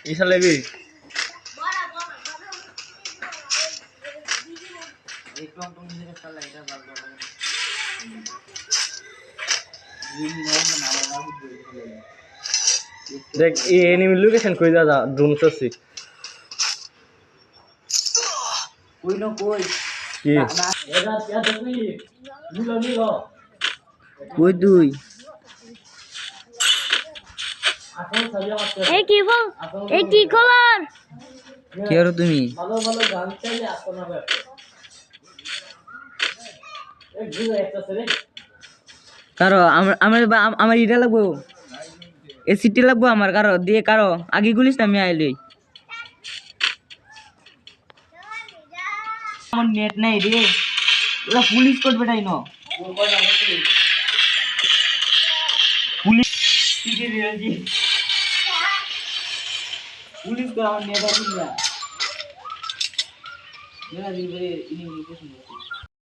ঈশা লেবি দেখ এই enemy location কই দাদা ড্রোন করছি কই না কই কি এরা যা দেখি নিলো নিলো কই তুই এই কি বল এই কি খবর কি আর তুমি ভালো ভালো গান চাইলে আসো না ব্যাপার এক গুলো একটা ছেলে কারো আমার ইটা লাগবো এসিটি লাগবো আমার কারো দিয়ে কারো আগে গুলিস না আমি আইলি আমার নেট নাই রে ওরা পুলিশ কোড বেটাই ন পুলিশ পুলিশ কোড আমার নেট আছে না মেরা দিন ধরে ইনি